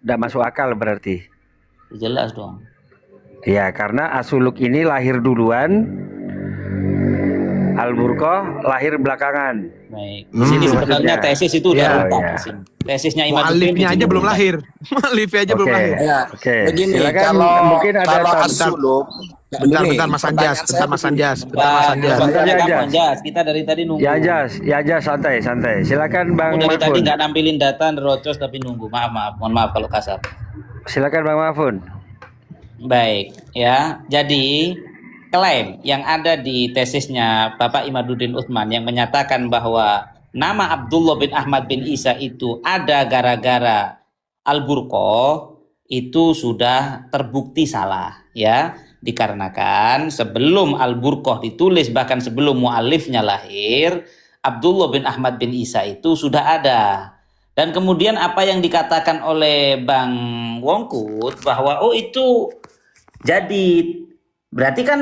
Tidak masuk akal berarti. Jelas dong. Ya, karena As-Suluk ini lahir duluan, Al-Burqah lahir belakangan. Baik. Di sini sebenarnya tesis itu udah lengkap. Tesisnya Mu'alifnya aja belum lahir. Mu'alifnya aja belum lahir. Ya, begini, silakan, kalau mungkin ada kalau As-Suluk, bentar Mas Anjas, Kita dari tadi nunggu. Ya Jas, santai. Silakan Bang Aku dari tadi Mahfun. nggak nampilin data nerocos tapi nunggu. Mohon maaf kalau kasar. Silakan Bang Mahfun. Baik, ya. Jadi klaim yang ada di tesisnya Bapak Imaduddin Utsman yang menyatakan bahwa nama Abdullah bin Ahmad bin Isa itu ada gara-gara Al-Burqah itu sudah terbukti salah, ya. Dikarenakan sebelum Al-Burqah ditulis, bahkan sebelum mu'alifnya lahir, Abdullah bin Ahmad bin Isa itu sudah ada. Dan kemudian apa yang dikatakan oleh Bang Wongkut bahwa itu Jadid, berarti kan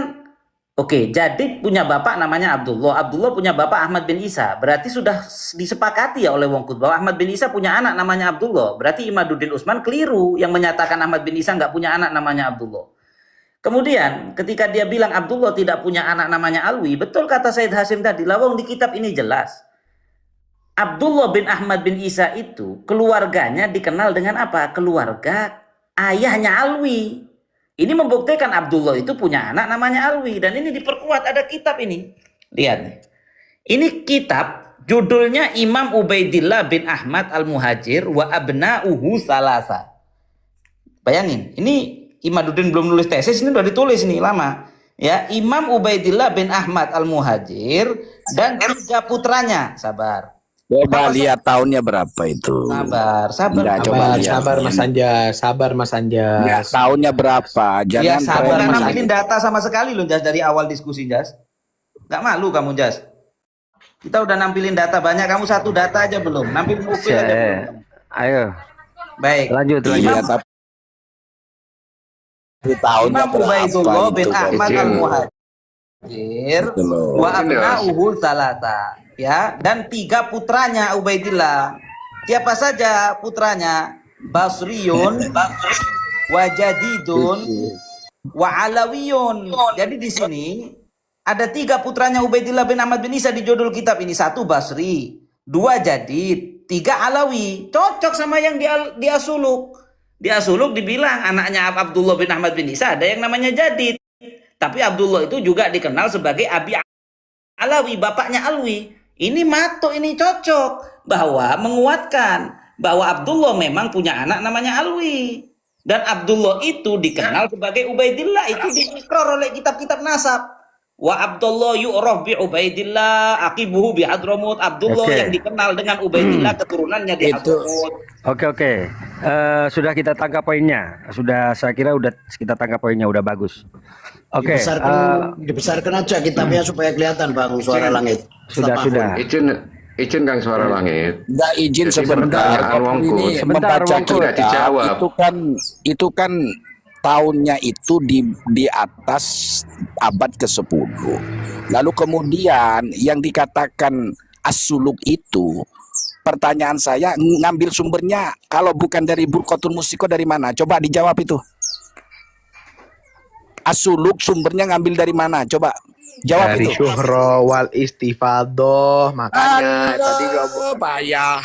Jadid punya bapak namanya Abdullah punya bapak Ahmad bin Isa, berarti sudah disepakati ya oleh Wongkut bahwa Ahmad bin Isa punya anak namanya Abdullah. Berarti Imaduddin Utsman keliru yang menyatakan Ahmad bin Isa nggak punya anak namanya Abdullah. Kemudian ketika dia bilang Abdullah tidak punya anak namanya Alwi, betul kata Said Hasim tadi, lawang di kitab ini jelas. Abdullah bin Ahmad bin Isa itu keluarganya dikenal dengan apa? Keluarga ayahnya Alwi. Ini membuktikan Abdullah itu punya anak namanya Alwi, dan ini diperkuat ada kitab ini. Lihat nih. Ini kitab judulnya Imam Ubaidillah bin Ahmad Al-Muhajir wa abna'uhu salasa. Bayangin, ini Imaduddin belum nulis tesis, ini udah ditulis nih lama. Ya, Imam Ubaidillah bin Ahmad Al-Muhajir dan 3 putranya. Sabar. Coba lihat tahunnya berapa itu. Sabar Mas Anjas. Ya, tahunnya berapa? Ya, Jangan sabar, nampilin data sama sekali loh, Jas, dari awal diskusi, Jas. Gak malu kamu, Jas? Kita udah nampilin data banyak, kamu satu data aja belum. Nampilin mobil aja belum. Ayo. Baik. Lanjut. Iya, tapi tahunnya Imam Ubaidullah bin Ahmad Al-Muhajir wa abna'uhu salata, ya, dan 3 putranya Ubaidillah. Siapa saja putranya? Basriyun, wa Jadidun, wa Alawiyun. Jadi di sini ada 3 putranya Ubaidillah bin Ahmad bin Isa di judul kitab ini. 1 Basri, 2 Jadid, 3 Alawi. Cocok sama yang di As-Suluk. Di As-Suluk dibilang anaknya Abdullah bin Ahmad bin Isa ada yang namanya Jadid. Tapi Abdullah itu juga dikenal sebagai Abi Alawi, bapaknya Alwi. Ini mato, ini cocok bahwa menguatkan bahwa Abdullah memang punya anak namanya Alwi. Dan Abdullah itu dikenal sebagai Ubaidillah, itu diikrar oleh kitab-kitab nasab. Wa Abdullah yu'raf bi Ubaidillah aqibuhu bi Hadramut. Abdullah yang dikenal dengan Ubaidillah keturunannya di Hadramut. Oke. Sudah kita tangkap poinnya. Saya kira udah kita tangkap poinnya, udah bagus. Oke. Dibesarkan aja kitabnya supaya kelihatan Bang Suara Langit. Sudah. Izin Kang Suara Langit. Enggak izin Jadi sebentar. pertanyaan Wongkut. Ini Sebentar, membaca Wongkut. Tidak dijawab. itu kan tahunnya itu di atas abad ke-10. Lalu kemudian yang dikatakan As-Suluk itu, pertanyaan saya, ngambil sumbernya kalau bukan dari Burqatul Musiko dari mana? Coba dijawab itu. As-Suluk sumbernya ngambil dari mana? Coba jawab Dari itu. syuhro wal istifadoh, makanya tadi payah.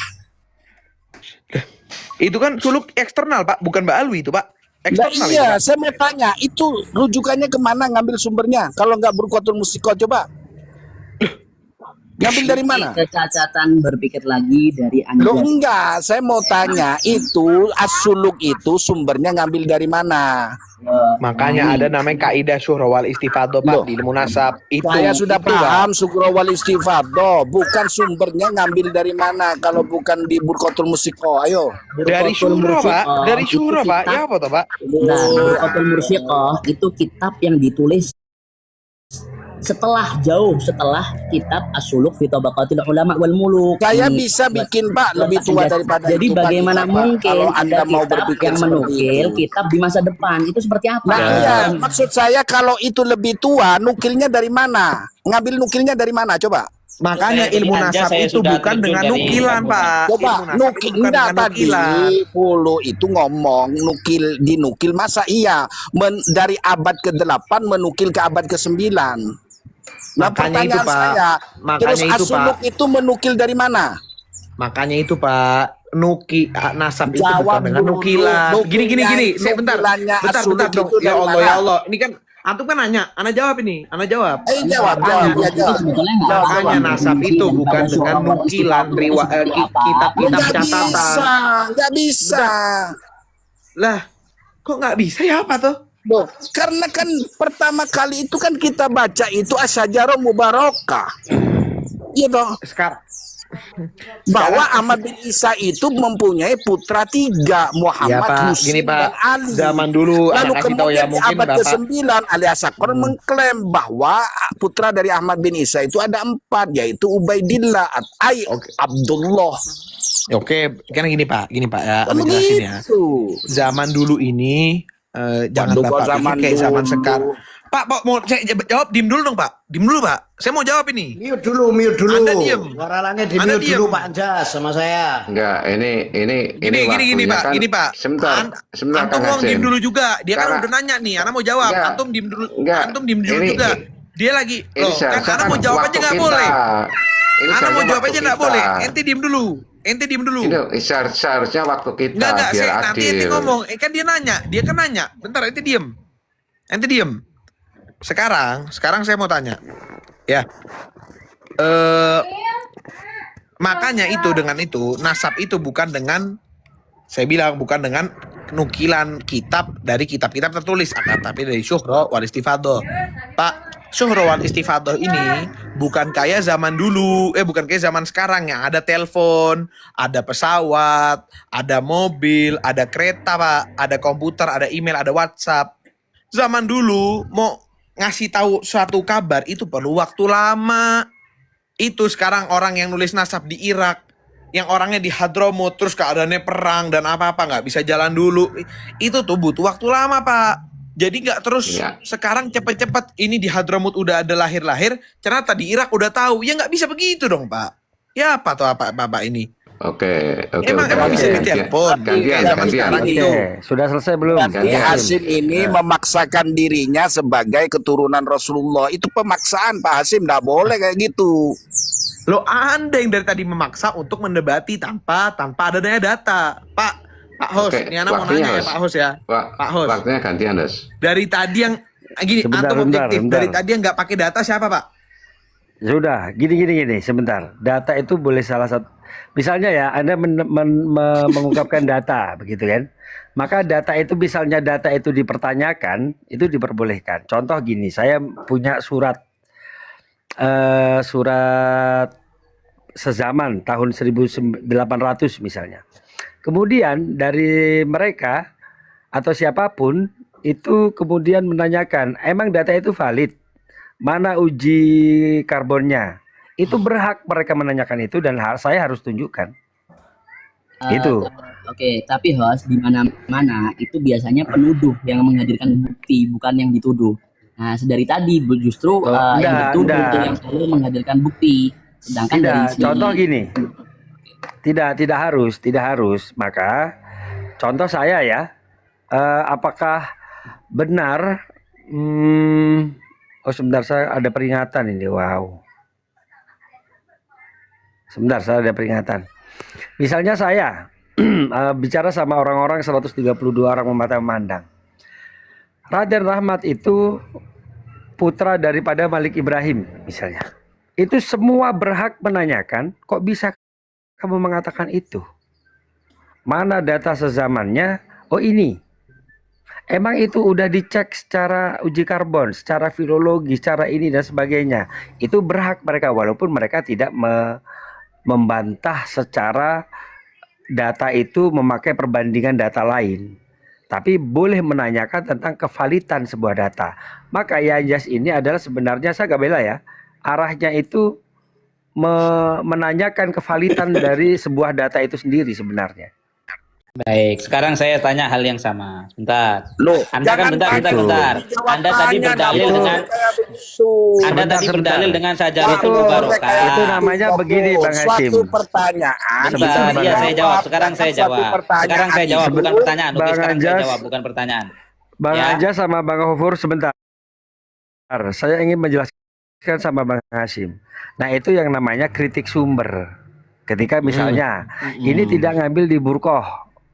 itu kan suluk eksternal Pak, bukan Mbak Alwi itu Pak. Nah, Eksternal iya, itu, Pak. saya mau tanya, itu rujukannya kemana ngambil sumbernya? Kalau nggak Burqatul Musiko, coba. Ngambil dari mana? Kecacatan berpikir lagi dari Anda. Loh enggak, saya mau tanya, itu As-Suluk itu sumbernya ngambil dari mana? Makanya ada namanya kaidah syuhro wal istifadoh Pak, Loh. di ilmu nasab. Itu Saya sudah itu, Pak. paham Sukro wal Istifadoh, bukan sumbernya ngambil dari mana kalau bukan di Burqatul Musiko. Ayo. Dari syuhro Pak, dari syuhro Pak. Ya apa toh Pak? Nah, Burqatul Mursyikoh itu kitab yang ditulis jauh setelah kitab As-Suluk fi Tabaqatil Ulama wal Muluk. Saya Ini, bisa bikin Pak lebih tua daripada jadi itu, Pak, bagaimana Pak. mungkin Kalau Anda ada mau kitab berpikir yang seperti menukil itu. kitab di masa depan itu seperti apa? Nah, iya, maksud saya kalau itu lebih tua, nukilnya dari mana? Ngambil nukilnya dari mana? Coba. Makanya ilmu Anja, nasab saya itu sudah bukan terjun dengan dari nukilan, tabungan. Pak. Coba Ilmu nasab itu nukil bukan enggak dengan tadi nukilan. Pulu itu ngomong dinukil masa iya dari abad ke-8 menukil ke abad ke-9. Nah, Makanya itu, pertanyaan Pak. saya, Makanya terus itu, asuluk Pak. itu menukil dari mana? Makanya itu, Pak. Nasab itu Jawab bukan dengan dulu, nukilan. Gini. nukilannya- Saya bentar. nukilannya Bentar asuluk dong. itu Ya dari Allah, mana? ya Allah. Ini kan antum kan nanya, ana jawab ini. Ana jawab. Jawab. Sebetulnya nggak ada Makanya dalam nasab definisi itu daripada bukan dengan syuhra wal nukilan istifadah itu seperti apa. kitab-kitab Nggak catatan. bisa. Lah, kok nggak bisa ya apa tuh? Loh, karena kan pertama kali itu kan kita baca itu asyajarah mubarakah. Iya dong. Sekarang Bahwa Ahmad bin Isa itu mempunyai putra 3, ya Muhammad, Pak, Husain, gini Pak. dan Ali. Zaman dulu Lalu anak kasih tahu ya kemudian di mungkin abad Bapak. ke-9 Ali Asakor mengklaim bahwa putra dari Ahmad bin Isa itu ada 4, yaitu Ubaidillah, Oke. Abdullah. Oke, kan gini Pak ya, Kan Ana jelasin ya. begitu. Zaman dulu ini jangan Waduh, kok Bapak zaman pikir kayak zaman dulu. sekarang. Pak, mau saya jawab, diem dulu dong Pak. Diem dulu Pak. Saya mau jawab ini. Mute dulu. Anda diem. Suara langit di Anda mute dulu diem. Pak Anjas sama saya. Enggak, ini Gini waktunya Pak, kan. gini Pak. Sebentar, sebentar Antum Kang mau diem Hasim. dulu juga. Dia kan Karena- udah nanya nih, Ana mau jawab. Enggak. Antum diem dulu. Enggak. Antum diem dulu Ini- juga. Dia lagi Ini loh, kan seharusnya Ana mau jawab aja waktu nggak kita. boleh. Ini Ana mau seharusnya jawab waktu aja nggak kita. boleh. Ente diem dulu. Ini seharusnya waktu kita Enggak, biar nanti ente adil. ngomong. Kan dia nanya, dia kan nanya. Bentar, ente diem. Ente diem. Sekarang saya mau tanya. Ya. Makanya itu dengan itu nasab itu bukan dengan, saya bilang bukan dengan nukilan kitab dari kitab-kitab tertulis, akan tapi dari syuhra wal istifadah. Pak, syuhra wal istifadah ini bukan kayak zaman dulu, bukan kayak zaman sekarang yang ada telepon, ada pesawat, ada mobil, ada kereta Pak, ada komputer, ada email, ada WhatsApp. Zaman dulu mau ngasih tahu suatu kabar itu perlu waktu lama. Itu sekarang orang yang nulis nasab di Irak, yang orangnya di Hadramut, terus keadaannya perang dan apa-apa nggak bisa jalan dulu, itu tuh butuh waktu lama Pak. Jadi nggak terus Iya. sekarang cepet-cepet ini di Hadramut udah ada lahir-lahir, ternyata di Irak udah tahu, ya nggak bisa begitu dong Pak. Ya apa tuh apa Bapak ini? Oke. Emang bisa ditelepon Gantian. kayak zaman sekarang Oke, itu. sudah selesai belum? Berarti Gantian. Hasim ini memaksakan dirinya sebagai keturunan Rasulullah. Itu pemaksaan Pak Hasim, nggak boleh kayak gitu. Loh, Anda yang dari tadi memaksa untuk mendebati tanpa adanya data. Pak host, Oke, ini anak mau waktunya, nanya ya host. Pak host ya. Pak host. Waktunya gantian, Des. Dari tadi yang gini, Sebentar, antum objektif. bentar. Dari tadi yang nggak pakai data siapa Pak? Sudah, gini, sebentar. Data itu boleh salah satu. Misalnya ya, Anda mengungkapkan data, begitu kan? Maka data itu, misalnya data itu dipertanyakan, itu diperbolehkan. Contoh gini, saya punya surat sezaman tahun 1800 misalnya. Kemudian dari mereka atau siapapun itu kemudian menanyakan, emang data itu valid? Mana uji karbonnya? Itu berhak mereka menanyakan itu dan saya harus tunjukkan. Itu. Oke, tapi host di mana-mana itu biasanya penuduh yang menghadirkan bukti, bukan yang dituduh. Nah, dari tadi justru yang dituduh itu yang selalu menghadirkan bukti. Sedangkan dari Tidak, contoh gini. Tidak harus. Maka contoh saya ya, apakah benar sebentar, saya ada peringatan ini. Wow. Sebentar, saya ada peringatan. Misalnya saya bicara sama orang-orang 132 orang memata memandang. Raden Rahmat itu putra daripada Malik Ibrahim misalnya. Itu semua berhak menanyakan, kok bisa kamu mengatakan itu? Mana data sezamannya? Oh ini. Emang itu udah dicek secara uji karbon, secara filologi, secara ini dan sebagainya. Itu berhak mereka walaupun mereka tidak membantah secara data itu memakai perbandingan data lain. Tapi boleh menanyakan tentang kevalitan sebuah data. Maka Yanjas ini adalah sebenarnya, saya gak bela ya, arahnya itu menanyakan kevalitan dari sebuah data itu sendiri sebenarnya. Baik, sekarang saya tanya hal yang sama. Sebentar. Loh, Anda kan bentar. Anda tadi berdalil dengan Anda tadi berdalil dengan Syajaratul Mubarakah. Itu namanya begini Bang Hashim. Suatu pertanyaan. Sebentar, iya saya jawab. Sekarang saya jawab. Sekarang saya jawab, bukan pertanyaan. Oke, Bang sekarang saya Anjas. jawab, bukan pertanyaan. Bang Ya. Anjas sama Bang Hufur sebentar. Saya ingin menjelaskan sama Bang Hashim. Nah, itu yang namanya kritik sumber. Ketika misalnya ini tidak ngambil di Burkoh,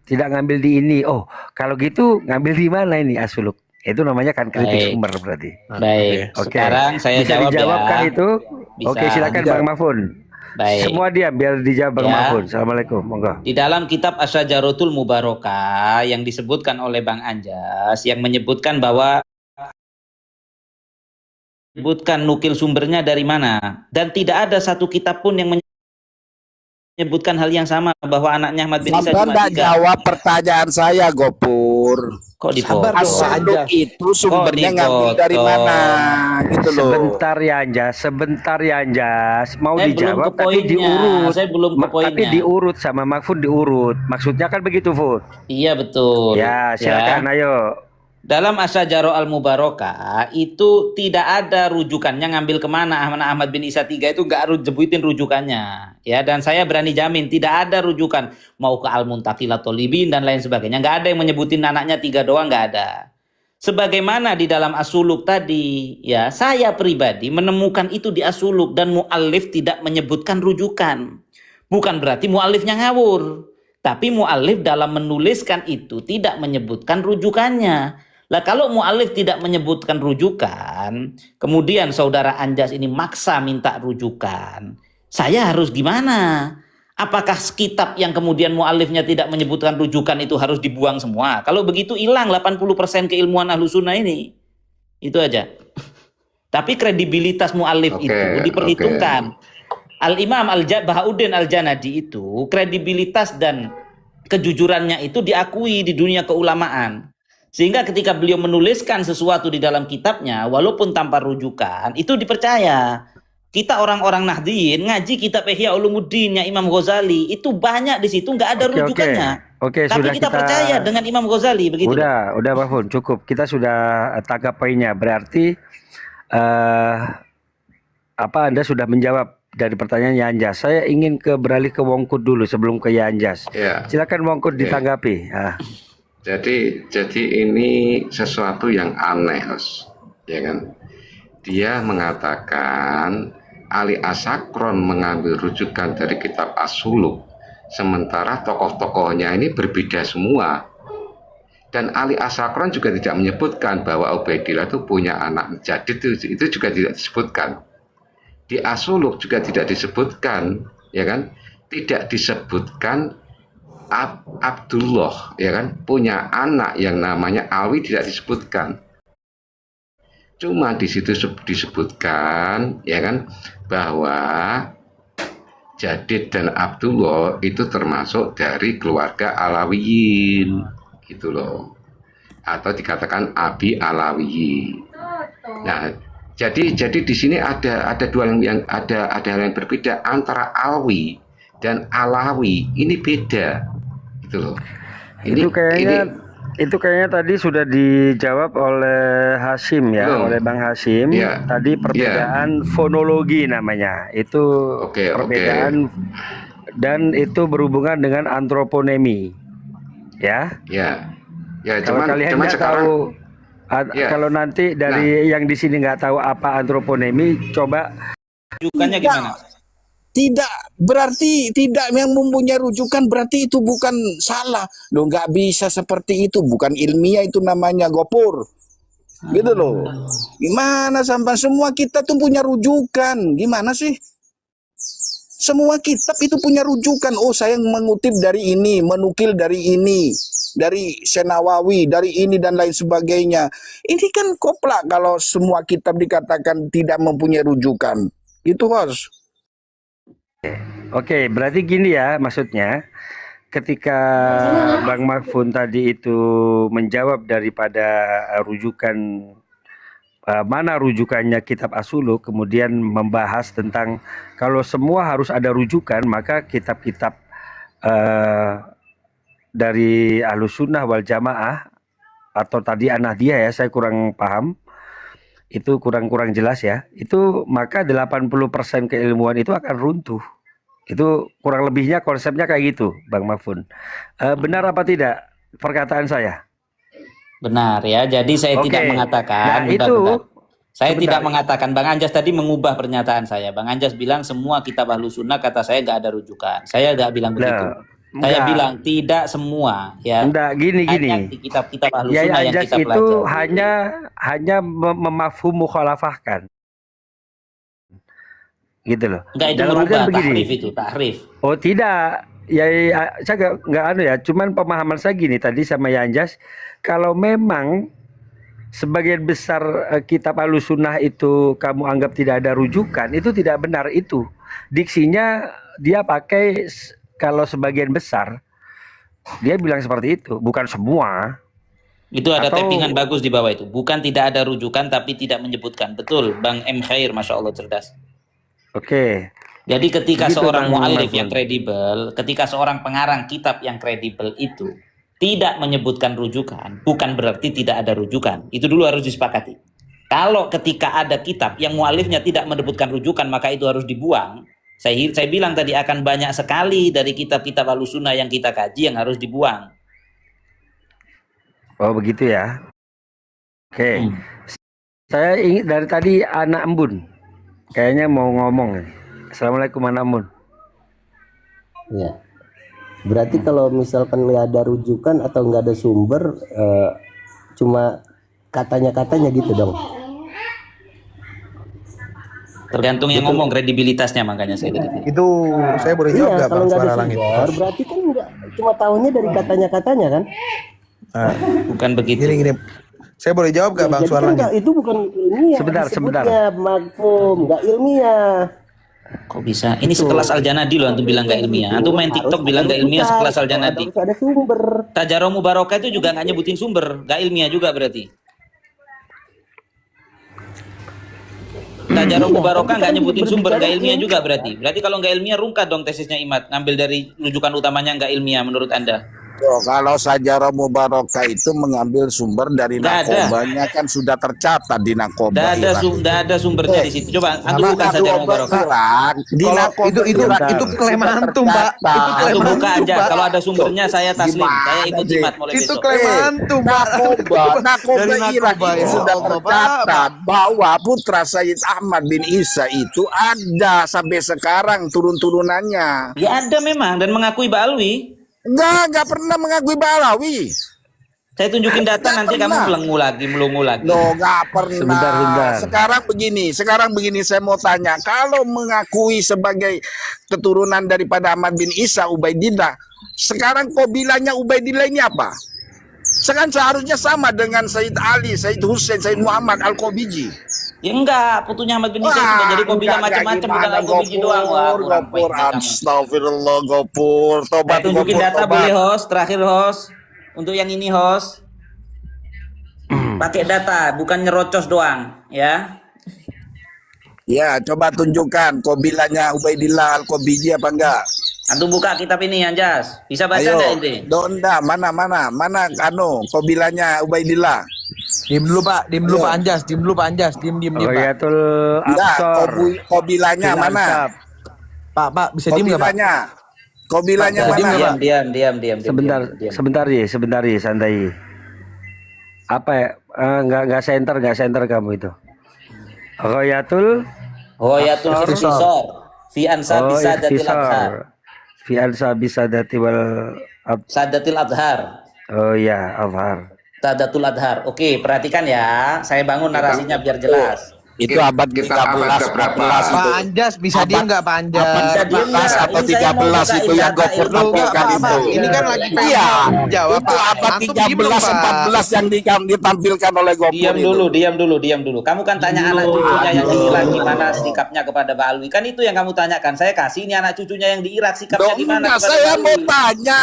tidak ngambil di ini. Oh, kalau gitu ngambil di mana ini Asuluk? Itu namanya kan kritik Baik. sumber berarti. Baik, Oke. sekarang saya Bisa jawab dijawabkah ya. itu? Bisa. Oke, silakan Bang Mafun. Baik. Semua diam biar dijawab Bang Ya. Mafun. Assalamualaikum. Monggo. Di dalam kitab Asy-Syajaratul Mubarakah yang disebutkan oleh Bang Anjas yang menyebutkan bahwa menyebutkan nukil sumbernya dari mana, dan tidak ada satu kitab pun yang menyebutkan hal yang sama bahwa anaknya Ahmad bin Isa Sampai cuma enggak 3. jawab pertanyaan saya, Gopur. Kok dipotong? Asuluk itu sumbernya Kok ngambil dari dipotong? mana? Gitu loh. Sebentar ya Anjas. Mau Saya belum dijawab ke tapi poinnya. diurut. Saya belum ke Tapi poinnya. diurut sama Mahfud diurut. Maksudnya kan begitu, Fud. Iya betul. Ya, silakan ayo. Dalam Asy-Syajarah Al-Mubarakah itu tidak ada rujukannya ngambil kemana Ahmad bin Isa 3 itu nggak harus jebutin rujukannya ya, dan saya berani jamin tidak ada rujukan mau ke Al-Muntaqilat Thalibin dan lain sebagainya, nggak ada yang menyebutin anaknya 3 doang, nggak ada. Sebagaimana di dalam As-Suluk tadi ya, saya pribadi menemukan itu di As-Suluk dan muallif tidak menyebutkan rujukan. Bukan berarti muallifnya ngawur, tapi muallif dalam menuliskan itu tidak menyebutkan rujukannya. Lah kalau muallif tidak menyebutkan rujukan, kemudian saudara Anjas ini maksa minta rujukan, saya harus gimana? Apakah kitab yang kemudian muallifnya tidak menyebutkan rujukan itu harus dibuang semua? Kalau begitu hilang 80% keilmuan Ahlus Sunnah ini. Itu aja. Tapi kredibilitas muallif Oke, itu diperhitungkan. Al-Imam Bahauddin Al-Janadi itu kredibilitas dan kejujurannya itu diakui di dunia keulamaan. Sehingga ketika beliau menuliskan sesuatu di dalam kitabnya, walaupun tanpa rujukan, itu dipercaya. Kita orang-orang Nahdliyin ngaji kitab Ihya Ulumuddinnya Imam Ghazali, itu banyak di situ nggak ada rujukannya. Oke, Tapi sudah kita percaya dengan Imam Ghazali begitu. Udah Mahfud, cukup. Kita sudah tangkap poinnya. Berarti Anda sudah menjawab dari pertanyaan Yanjas. Saya ingin beralih ke Wongkut dulu sebelum ke Yanjas. Ya. Silakan Wongkut ditanggapi. Jadi ini sesuatu yang aneh, Os. Ya kan? Dia mengatakan Ali Asakron mengambil rujukan dari kitab As-Suluk, sementara tokoh-tokohnya ini berbeda semua. Dan Ali Asakron juga tidak menyebutkan bahwa Ubaidillah itu punya anak jadid, itu juga tidak disebutkan. Di As-Suluk juga tidak disebutkan, ya kan? Tidak disebutkan Abdullah, ya kan, punya anak yang namanya Alwi, tidak disebutkan. Cuma di situ disebutkan, ya kan, bahwa Jadid dan Abdullah itu termasuk dari keluarga Alawiyin, gitu loh, atau dikatakan Abi Alawiyin. Nah, jadi di sini ada dua yang ada hal yang berbeda antara Alwi dan Alawi, ini beda, gitu loh. Itu kayaknya tadi sudah dijawab oleh Hashim ya, oleh Bang Hashim. Ya. Tadi perbedaan fonologi namanya. Itu perbedaan dan itu berhubungan dengan antroponemi. Ya. Ya. Ya, Kalau kalian nggak tahu, kalau nanti dari yang di sini nggak tahu apa antroponemi, coba Rujukannya gimana? Tidak, berarti tidak yang mempunyai rujukan berarti itu bukan salah. Loh, nggak bisa seperti itu, bukan ilmiah itu namanya, Gopur. Gitu loh. Gimana sampai semua kita tuh punya rujukan? Gimana sih? Semua kitab itu punya rujukan. Oh, saya mengutip dari ini, menukil dari ini, dari Senawawi, dari ini dan lain sebagainya. Ini kan koplak kalau semua kitab dikatakan tidak mempunyai rujukan. Gitu, Bos. Oke, berarti gini ya maksudnya, ketika Bang Mahfud tadi itu menjawab daripada rujukan mana rujukannya kitab As-Suluk, kemudian membahas tentang kalau semua harus ada rujukan, maka kitab-kitab dari Ahlus Sunnah wal Jamaah atau tadi An-Nahdiyah ya, saya kurang paham. Itu kurang jelas ya. Itu maka 80% keilmuan itu akan runtuh. Itu kurang lebihnya konsepnya kayak gitu, Bang Mafun. Benar apa tidak perkataan saya? Benar ya. Jadi saya Oke. tidak mengatakan. Nah, bentar, itu bentar. Saya sebentar. tidak mengatakan. Bang Anjas tadi mengubah pernyataan saya. Bang Anjas bilang semua kitab Ahlus Sunnah, kata saya nggak ada rujukan. Saya nggak bilang begitu. Nah, Saya enggak. bilang tidak semua ya. Enggak, gini. Hanya di kitab-kitab Ahlus Yai Sunnah yang Anjas kita itu pelajari. hanya memafhum mukhalafahkan. Gitu loh. Enggak, itu Dalam merubah artian begini. tahrif itu, tahrif. Oh tidak, saya nggak anu ya. Cuman pemahaman saya gini tadi sama Yai Anjas, kalau memang sebagian besar kitab Ahlus Sunnah itu kamu anggap tidak ada rujukan, itu tidak benar itu. Diksinya dia pakai kalau sebagian besar, dia bilang seperti itu, bukan semua. Itu ada Atau- tappingan bagus di bawah itu. Bukan tidak ada rujukan tapi tidak menyebutkan. Betul, Bang M. Khair, Masya Allah cerdas. Oke. Jadi ketika Begitu, seorang Bang mu'allif Mafun. yang kredibel, ketika seorang pengarang kitab yang kredibel itu tidak menyebutkan rujukan, bukan berarti tidak ada rujukan. Itu dulu harus disepakati. Kalau ketika ada kitab yang mu'allifnya tidak menyebutkan rujukan, maka itu harus dibuang. Saya bilang tadi akan banyak sekali dari kitab-kitab Ahlus Sunnah yang kita kaji yang harus dibuang. Oh begitu ya. Oke. Hmm. Saya ingin dari tadi anak embun. Kayaknya mau ngomong. Assalamualaikum anak embun. Ya, berarti kalau misalkan nggak ada rujukan atau nggak ada sumber, cuma katanya-katanya gitu dong. Tergantung yang ngomong kredibilitasnya, makanya saya tadi bilang. Itu saya boleh jawab Iya, nggak kalau Bang nggak ada Suara Langit? sumber, berarti kan nggak cuma tahunya dari katanya-katanya kan? Nah, Bukan begitu. gini. Saya boleh jawab nggak Ya, Bang jadi Suara kan Langit? nggak- itu bukan ilmiah. Sebentar. disebutnya mafhum, nggak ilmiah. Kok bisa? Ini sekelas Al-Janadi loh antum bilang gak ilmiah. Antum main TikTok bilang gak ilmiah sekelas Al-Janadi. Harus ada sumber. Tajaromu Barokah itu juga nggak nyebutin sumber, gak ilmiah juga berarti. Tajaromu Barokah nggak nyebutin sumber, gak ilmiah juga berarti. Berarti kalau nggak ilmiah rungkat dong tesisnya Imad, ngambil dari rujukan utamanya nggak ilmiah menurut Anda. Oh, kalau Sajarah Mubarakah itu mengambil sumber dari Nggak ada. narkobanya kan sudah tercatat di narkoba Irak. Nggak ada sumbernya di situ. Coba antum buka Tajaromu Narkoba Barokah. Irak, di Kalau narkoba itu Irak itu klaim sudah antum, Pak. tercatat. Itu klaim Antum buka antum, aja. Pak. Kalau ada sumbernya saya taslim. Gimana Saya ikut sih? jimat mulai Itu besok. klaim antum, Pak. narkoba Dari Irak narkoba, itu ya sudah Allah, tercatat bahwa putra Sayyid Ahmad bin Isa itu ada sampai sekarang turun-turunannya. Ya ada memang dan mengakui Ba'alwi. Enggak pernah mengakui Balawi. Saya tunjukin data Nggak nanti pernah. kamu melongo lagi. Loh, nggak pernah. Sebentar. Sekarang begini saya mau tanya, kalau mengakui sebagai keturunan daripada Ahmad bin Isa Ubaidillah, sekarang kok bilangnya Ubaidillah ini apa? Sekarang seharusnya sama dengan Sayyid Ali, Sayyid Hussein, Sayyid Muhammad Al-Qobiji. Ya enggak, putunya Ahmad bin Isa sudah jadi kau bilang macam-macam bukan Al-Qobiji doang. Wah, kurang Gopur, baik kamu. astagfirullah, Gopur. Saya Tobat, tunjukin Gopur, data tobat. boleh host, terakhir host. Untuk yang ini host. Pakai data, bukan nyerocos doang, ya. Ya, coba tunjukkan kobilanya Ubaidillah Al-Qobiji apa enggak? Antum buka kitab ini Anjas. Bisa baca Ayo, enggak ini? Donda, mana kobilanya Ubaidillah? Diem dulu Pak, diem dulu Ayo. Pak Anjas, diem dulu Pak Anjas, diem Pak. Royatul Enggak, Absor. kobilanya Fil mana? Ansab. Pak, bisa diem nggak Pak? Kobilanya Pak, mana? diam, Diam. Sebentar ya, santai. Apa ya? Nggak center kamu itu. Royatul Hoyatul Absor. Ikhtisar fi ansabi sadatil adhar. Fi ansabi sadati wal Sadatil adhar. Oh ya, Azhar. Sadatul adhar. Oke, perhatikan ya. Saya bangun narasinya biar jelas. Itu abad Kita ke-13, abad keberapa? 14 itu. Pak Anjas bisa diem nggak Pak Anjas? Bisa diem nggak? 14 atau Ini saya mau 13 bukain itu yang data Gopur ilmu. Loh, nggak, tampilkan Pak, itu. Pak. Ini kan lagi pengen Iya, jawab, itu Pak. abad Antum diem dong, 13, Pak. 14 yang ditampilkan oleh Gopur Diam itu. dulu. Kamu kan tanya anak cucunya yang di Irak gimana sikapnya kepada Ba'alwi. Kan itu yang kamu tanyakan. Saya kasih ini anak cucunya yang di Irak sikapnya gimana Enggak, kepada saya mau Ba'alwi. tanya,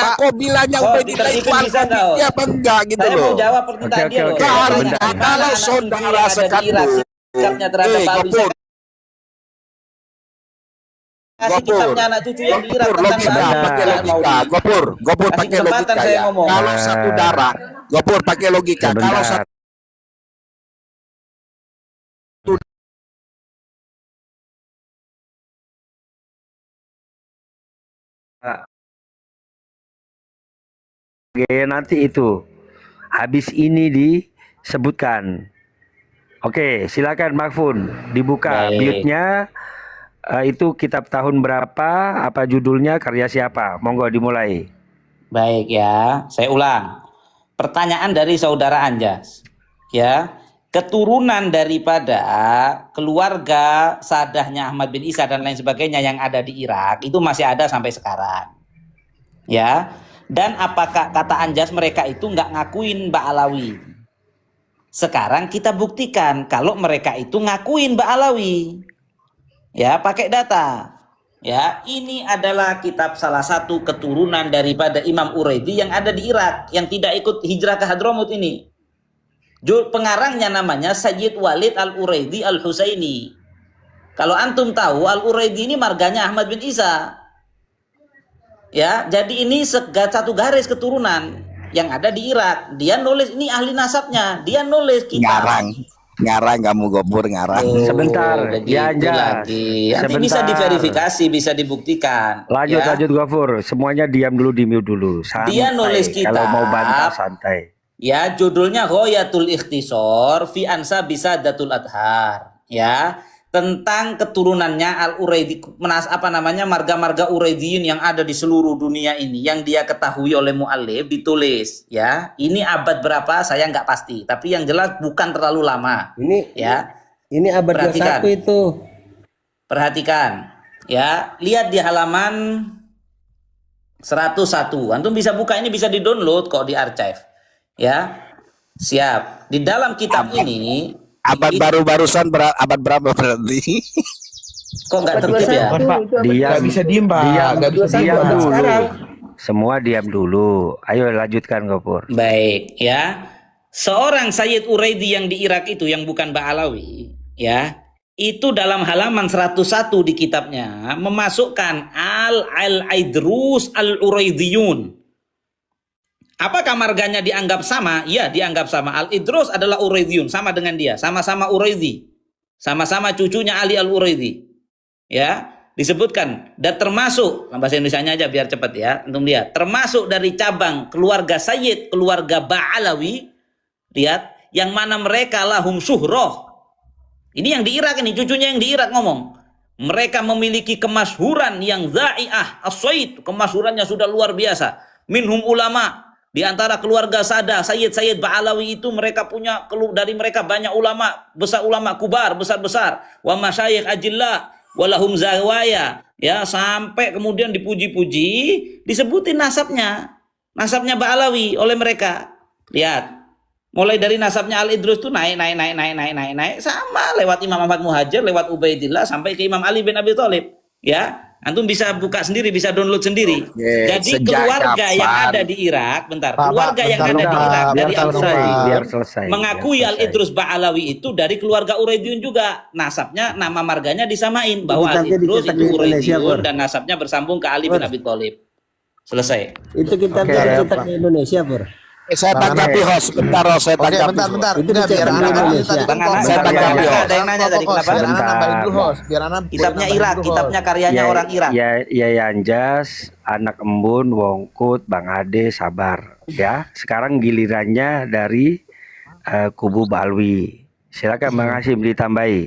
Pak. kok bilangnya Oh, Ubaidillah itu ditertibin bisa nggak, Al-Qobiji oh? apa enggak gitu Saya mau loh. jawab pertanyaan Oke, dia loh. oke, Saya Kalau tanya, bentar. gimana kalau anak cucu saudara yang ada di Irak sekandung, sikapnya terhadap Ba'alwi. Gopur, kasih kitabnya anak cucu yang di Irak tentang logika, Ba'al pakai Maudi. logika. Gopur Kasih pakai kesempatan logika saya ya. ngomong. Kalau satu darah, Gopur pakai logika. Kalau Sebentar. satu Oke, nanti itu habis ini disebutkan. Oke, silakan Mahfun dibuka Baik. mute-nya. Itu kitab tahun berapa? Apa judulnya? Karya siapa? Monggo dimulai. Baik ya, saya ulang. Pertanyaan dari saudara Anjas. Ya, keturunan daripada keluarga sadahnya Ahmad bin Isa dan lain sebagainya yang ada di Irak itu masih ada sampai sekarang. Ya, dan apakah kata Anjas mereka itu nggak ngakuin Ba'alawi? Sekarang kita buktikan kalau mereka itu ngakuin Ba'alawi. Ya, pakai data. Ya, ini adalah kitab salah satu keturunan daripada Imam Uraidi yang ada di Irak yang tidak ikut hijrah ke Hadramut ini. Pengarangnya namanya Sayyid Walid Al-Uraidi Al-Husaini. Kalau antum tahu, Al-Uraidi ini marganya Ahmad bin Isa. Ya, jadi ini satu garis keturunan yang ada di Irak. Dia nulis, ini ahli nasabnya. Dia nulis kitab. ngarang kamu Gopur ngarang. Sebentar, begitu ya Anjas. lagi. Nanti Sebentar. bisa diverifikasi, bisa dibuktikan. Lanjut, ya. lanjut Gofur. Semuanya diam dulu, di mute dulu. Santai. Dia nulis Kalau kitab. mau bantah santai. Ya, judulnya Ghoyatul Ikhtisor fi Ansa Bisadatul Adhar. Ya, tentang keturunannya Al-Uraidi, marga-marga Uraidiyin yang ada di seluruh dunia ini, yang dia ketahui oleh mu'allif, ditulis. Ya, ini abad berapa saya nggak pasti, tapi yang jelas bukan terlalu lama. Ini abad 21 itu. Perhatikan, ya, lihat di halaman 101. Antum bisa buka, ini bisa di-download kok di archive. Ya, siap. Di dalam kitab ini Abad baru-barusan abad berapa berarti? kok nggak tertib ya? Diam, Gak bisa diem Pak. diam, Gak bisa diem diam Pak. dulu. Sekarang. Semua diam dulu. Ayo lanjutkan Gofur. Baik, ya. Seorang Sayyid Uraidi yang di Irak itu, yang bukan Ba'alawi, ya, itu dalam halaman 101 di kitabnya memasukkan Al-Aidrus Al-Uraidiyun. Apakah marganya dianggap sama? Ya, dianggap sama. Al-Idrus adalah Uraidiyun, sama dengan dia, sama-sama Uraidi, sama-sama cucunya Ali Al-Uraidi. Ya, disebutkan dan termasuk, bahasa Indonesianya aja biar cepat ya, antum lihat, termasuk dari cabang keluarga Sayyid, keluarga Ba'alawi, lihat, yang mana mereka lahum syuhroh. Ini yang di Irak, ini cucunya yang di Irak ngomong. Mereka memiliki kemasyhuran yang dha'i'ah, as-sayyid, kemasyhurannya sudah luar biasa. Minhum ulama, di antara keluarga Sadah, Sayyid Ba'alawi itu mereka punya, dari mereka banyak ulama, besar ulama kubar, besar-besar. Wa masyayikh ajillah, walahum zawaya. Ya, sampai kemudian dipuji-puji, disebutin nasabnya. Nasabnya Ba'alawi oleh mereka. Lihat. Mulai dari nasabnya Al-Idrus itu naik sama lewat Imam Ahmad Muhajir, lewat Ubaidillah sampai ke Imam Ali bin Abi Thalib. Ya, antum bisa buka sendiri, bisa download sendiri. Jadi keluarga yang ada di Irak, keluarga yang ada di Irak dari Al-Uraidi mengakui Al-Idrus Ba'alawi itu dari keluarga Uraidiyun juga. Nasabnya, nama marganya disamain bahwa Al-Idrus itu Uraidiyun dan nasabnya bersambung ke Ali bin Abi Thalib. Selesai. Itu kita cetak di Indonesia, Pur. Saya tanggapi host, bentar host, saya tanggapi. Bentar. Itu Enggak, biar dicetak di anak Indonesia. saya tanggapi. Ada yang nanya tadi kenapa? Biar anak nambahin dulu host. Biar anak Kitabnya Irak, kitabnya karyanya orang Irak. Ya Anjas, anak embun, Wongkut, Bang Ade, sabar. Ya, sekarang gilirannya dari kubu Ba'alawi. Silakan Bang Hasyim ditambahi.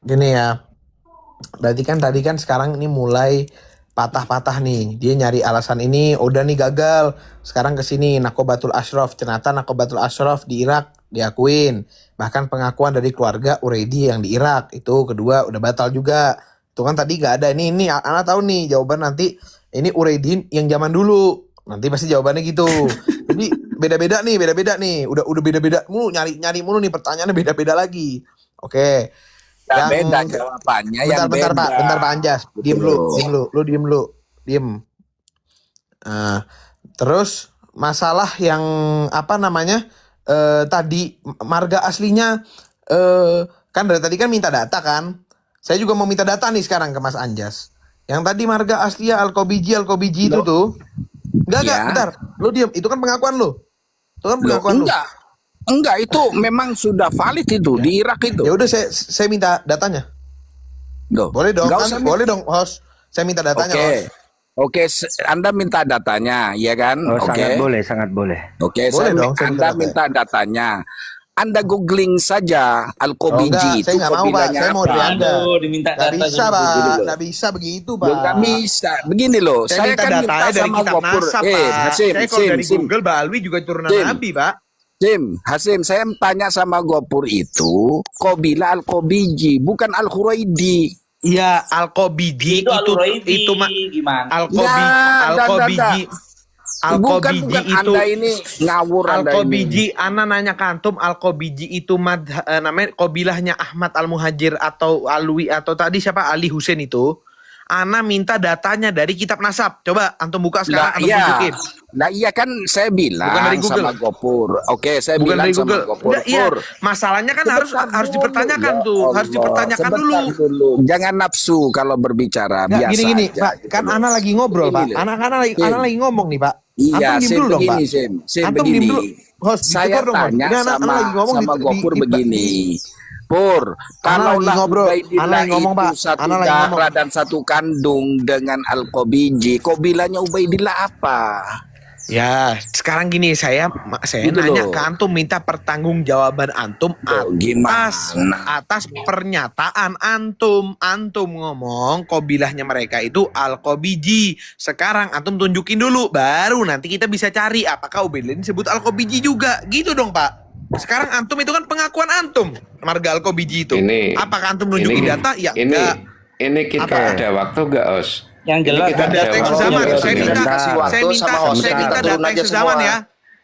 Gini ya. Berarti kan tadi kan sekarang ini mulai patah-patah nih. Dia nyari alasan ini, udah nih gagal. Sekarang ke sini Nakobatul Ashraf. Ternyata Nakobatul Ashraf di Irak diakuin. Bahkan pengakuan dari keluarga Uraidi yang di Irak itu kedua udah batal juga. Itu kan tadi gak ada. Ini anak tahu nih jawaban nanti. Ini Uraidi yang zaman dulu. Nanti pasti jawabannya gitu. Jadi beda-beda nih. Udah beda-beda mulu, nyari mulu nih, pertanyaannya beda-beda lagi. Oke. Yang beda jawabannya. Bentar Pak Anjas, diem lu, lu diem lu. Terus masalah yang tadi marga aslinya kan dari tadi kan minta data kan. Saya juga mau minta data nih sekarang ke Mas Anjas. Yang tadi marga Aslia Al-Kobiji itu tuh. Enggak, Ya. bentar. Lu diam, itu kan pengakuan lu. Itu kan Loh, pengakuan lu. enggak, itu memang sudah valid itu di Irak itu. Ya udah saya minta datanya. Loh, Boleh dong, nggak kan? usah Boleh dong, host. Saya minta datanya, Oke. host. Oke, Anda minta datanya, ya kan? Oh, Oke. sangat boleh, sangat boleh. Oke, Boleh saya dong, saya Anda minta minta datanya. Anda googling saja Oh, Al-Kobiji enggak, saya itu nggak mau, Pak. kobilanya Saya mau apa? dari Anda. Aduh, diminta Nggak data bisa, jadi Pak. begini loh. Nggak bisa begitu, Loh, Pak. nggak bisa. Begini loh, Saya saya minta kan minta datanya dari sama kitab Gopur. nasab, Pak. Hasim, Saya kalau dari Sim. Google, Mbak Alwi juga turunan Sim. Nabi, Pak. Hasim, saya tanya sama Gopur itu Kobila Al-Kobiji, bukan Al-Khuraidi. Iya, Al-Kobiji Itu Al-Huraidi, itu gimana? Al-Kobiji Bukan itu Anda ini ngawur Anda ini. Al-Kobiji, Ana nanya ke antum, Al-Kobiji itu namanya kobilahnya Ahmad Al-Muhajir atau Alwi atau tadi siapa Ali Husain itu. Ana minta datanya dari kitab nasab. Coba antum buka sekarang, antum tunjukin. Nah iya kan saya bilang Bukan dari Google. sama Gopur. Oke, saya Bukan bilang dari sama Google. Gopur. Enggak, iya. Pur, Masalahnya kan harus sebentar dipertanyakan dulu. tuh, Ya harus Allah, dipertanyakan sebentar dulu. Jangan nafsu kalau berbicara, Nggak, biasa gini, aja, Pak. gitu Kan loh. Ana lagi ngobrol, Gini Pak. loh. Ana lagi ngomong nih, Pak. Iya, Antum diem Sim, dulu dong, Pak. begini, Sim, Antum begini. diem dulu. Host, Saya ditegur dong, host. tanya Ini Ana lagi ngomong sama Gopur di- begini. Pur, Ana kalau lagi ngobrol. Ana lagi ngomong, Pak. satu Ana lagi ngomong. darah dan satu kandung dengan Al-Kobiji, kobilanya Ubaidillah apa? Ya, sekarang gini saya Gitu nanya loh. ke antum, minta pertanggungjawaban antum atas pernyataan antum. Antum ngomong kobilahnya mereka itu Al-Kobiji. Sekarang antum tunjukin dulu, baru nanti kita bisa cari apakah Ubaidillah disebut Al-Kobiji juga. Gitu dong, Pak. Sekarang antum itu kan pengakuan antum, marga Al-Kobiji itu. Apakah antum nunjukin data? Ya enggak. Ini kita Apa? ada waktu nggak, Os? Yang jelas Kita ada data yang waktu sezaman. nggak, Os? Saya minta Sebentar. data yang sezaman ya.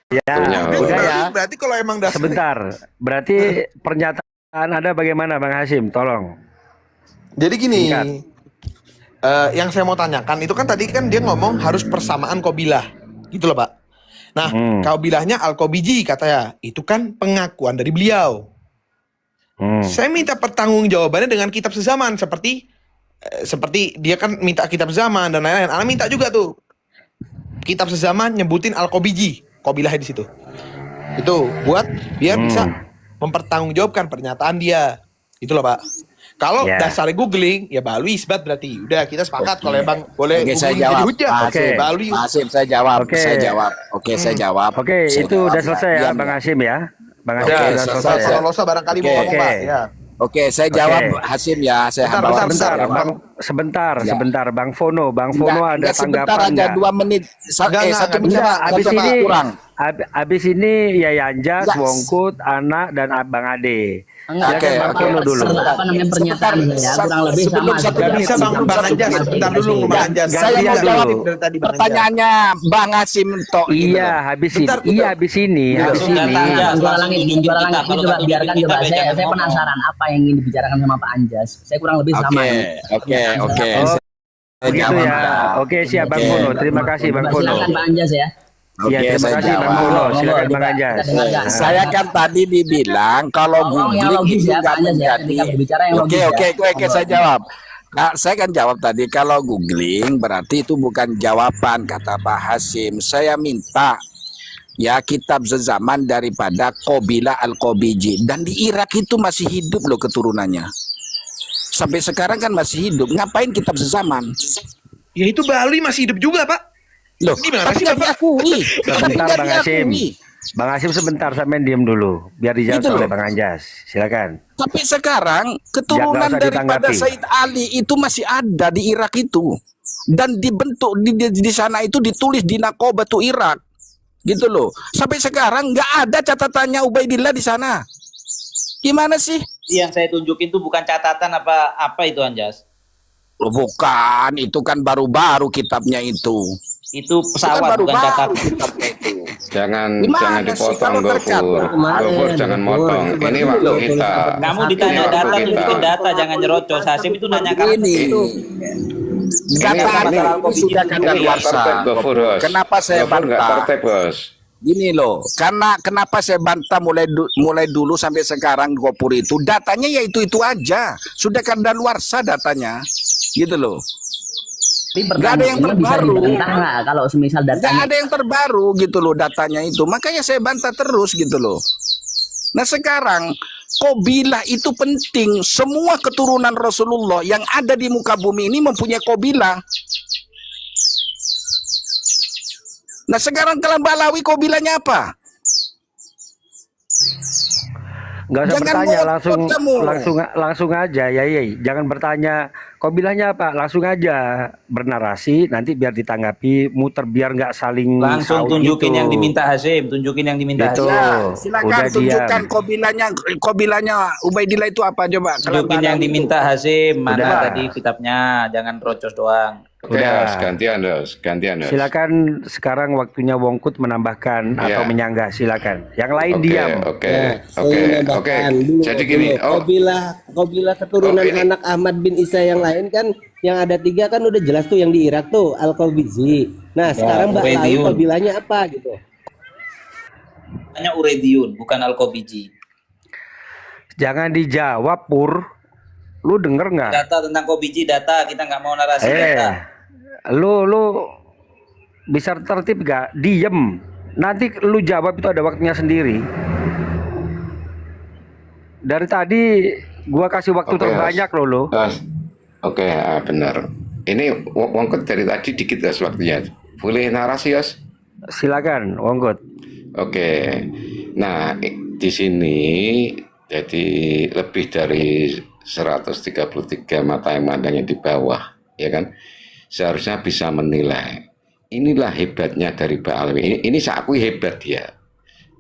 Ya, Udah, udah ya. berarti kalau emang dasar Sebentar. Berarti pernyataan Anda bagaimana, Bang Hasim? Tolong. Jadi gini, Singkat. yang saya mau tanyakan itu kan tadi kan dia ngomong harus persamaan kobilah, gitu loh Pak. Nah, kobilahnya Al-Kobiji katanya, itu kan pengakuan dari beliau. Saya minta pertanggungjawabannya dengan kitab sezaman seperti dia kan minta kitab zaman dan lain-lain. Ana minta juga tuh kitab sezaman nyebutin Al-Kobiji, kobilahnya di situ. Itu buat biar bisa mempertanggungjawabkan pernyataan dia. Itu loh Pak. Kalau dasarnya googling, ya Balwi isbat berarti. Udah kita sepakat kalau emang boleh Oke, saya googling jawab. jadi hujah. Oke, Balwi. Hasim, saya jawab. Oke. Saya jawab. Oke, saya jawab. Oke, Saya itu jawab. udah selesai ya, Diam, Bang ya. Hasim ya. Bang Hasim Udah, udah selesai ya. kalau Losa barangkali mau Oke. ngomong Pak. Ya. Oke, saya jawab Hasim ya. Saya Bentar, bawa Sebentar, jawab. Bang, sebentar, Ya. sebentar, Bang Fono. Bang Fono ada Enggak, sebentar tanggapan aja nggak? 2 menit. Enggak, Satu bisa, menit Pak. Abis Bisa, Pak. ini, kurang. abis ini ya Yanjas, Yes. Wongkut, Anak dan Abang Ade. Enggak, Oke, Bang oke. Fono dulu. Apa namanya pernyataan saya kurang lebih sebelum sama. satu Gak menit, bisa Bang sebelum Bang satu Anjas, menit. bentar dulu Bang Anjas. Saya mau Gantian jawab dulu. dari tadi Bang Anjas. pertanyaannya Bang Hasim Tok. gitu Iya, loh. habis ini. Bentar, Iya, bentar. habis ini. Habis Langsung ini. datang aja. Juara langit, tunjukin juara kita. langit Kalau ini coba nggak biarkan tunjukin coba. kita, Saya jangan ngomong. penasaran apa yang ingin dibicarakan sama Pak Anjas. Saya kurang lebih sama. Oke, ini. oke, oke. Oh, Saya begitu jawab. ya. Oke, siap Bang Oke. Fono. Terima kasih Bang Fono. Silakan Pak Anjas ya. Oke, Iya, terima saya kasih Bang jawab. Fono. Silakan Monggo, Bang kita Anjas. dengarkan. Saya kan tadi dibilang kalau Ngomong yang googling logis itu ya, nggak Pak Anjas ya. menjadi. Ketika berbicara yang Oke, logis oke, ya. oke, saya jawab. Nah, saya kan jawab tadi kalau googling berarti itu bukan jawaban kata Pak Hasim. Saya minta ya kitab sezaman daripada Qabilah Al-Kobiji, dan di Irak itu masih hidup loh keturunannya. Sampai sekarang kan masih hidup. Ngapain kitab sezaman? Ya itu Balwi masih hidup juga Pak. Loh, Gimana tapi sih, nggak Bapak? diakui. Tapi Sebentar nggak Bang Hasim. diakui. Bang Hasim sebentar, sampean diem dulu. Biar dijawab Gitu oleh loh. Bang Anjas. Silakan. Tapi sekarang keturunan Ya, nggak usah daripada ditanggapi. Said Ali itu masih ada di Irak itu, dan dibentuk di sana itu ditulis di Naqobatu Irak, gitu loh. Sampai sekarang nggak ada catatannya Ubaidillah di sana. Gimana sih? Yang saya tunjukin tuh bukan catatan apa itu Anjas. Loh, bukan, itu kan baru-baru kitabnya itu. Itu Itu kan pesawat bukan baru-baru catatan. kitabnya itu. Jangan Gimana jangan sih dipotong kalau tercatat kemarin, Gofur jangan Gofur, motong. itu Ini baru waktu loh, kita. Kamu Satu ditanya waktu data, kita. tunjukin data, jangan nyerocos. Hasim itu nanya kamu. Ini data ini- itu sudah Ini kadaluarsa. nggak tertib, Gofur, Bos. Kenapa saya Gofur nggak bantah? tertib, Bos. Gini loh, karena kenapa saya bantah mulai dulu sampai sekarang Gopur itu datanya ya itu aja, sudah kadaluarsa datanya, gitu loh. Tapi Nggak ada yang pertanyaannya bisa terbaru. dibantah nggak kalau semisal Nggak datanya ada yang terbaru gitu loh datanya itu. Makanya saya bantah terus gitu loh. Nah sekarang kobilah itu penting. Semua keturunan Rasulullah yang ada di muka bumi ini mempunyai kobilah. Nah sekarang kalian Balawi kobilahnya apa? Nggak usah Jangan bertanya, ngotot kamu. langsung aja ya, jangan bertanya kobilahnya apa, langsung aja bernarasi, nanti biar ditanggapi, muter biar nggak saling Langsung saut tunjukin gitu. yang diminta Hasim, tunjukin yang diminta Gitu. Hasim. Ya, silakan Udah tunjukkan diam. kobilahnya Ubaidillah itu apa coba? Kalian Tunjukin yang Balawi itu. diminta Hasim, mana Udah. tadi kitabnya, jangan rocos doang. Oke, Udah. Yos, gantian Yos. Silakan sekarang waktunya Wongkut menambahkan atau Ya. menyanggah, silakan. Yang lain Oke, diam. oke, Ya, oke, saya oke. nambahkan dulu. Jadi gini, Kobilah keturunan Oh, ini. anak Ahmad bin Isa yang lain kan, yang ada 3 kan udah jelas tuh, yang di Irak tuh Al-Qabizi. Nah sekarang Mbak Lawi Ubaidiyun. kobilahnya apa gitu? Hanya Urediun, bukan Al-Qobiji. Jangan dijawab, Pur. Lu denger nggak? Data tentang Qobiji, data, kita nggak mau narasi data. Lu bisa tertib gak? Diem. Nanti lu jawab itu ada waktunya sendiri. Dari tadi gua kasih waktu Oke, terbanyak lo. Oke, benar. Ini Wongkut dari tadi dikit Yos waktunya. Boleh narasi Yos? Silakan, Wongkut. Oke. Nah, di sini jadi lebih dari 133 mata yang memandangnya di bawah, ya kan? Seharusnya bisa menilai. Inilah hebatnya dari Ba'alawi. Ini saya akui hebat dia.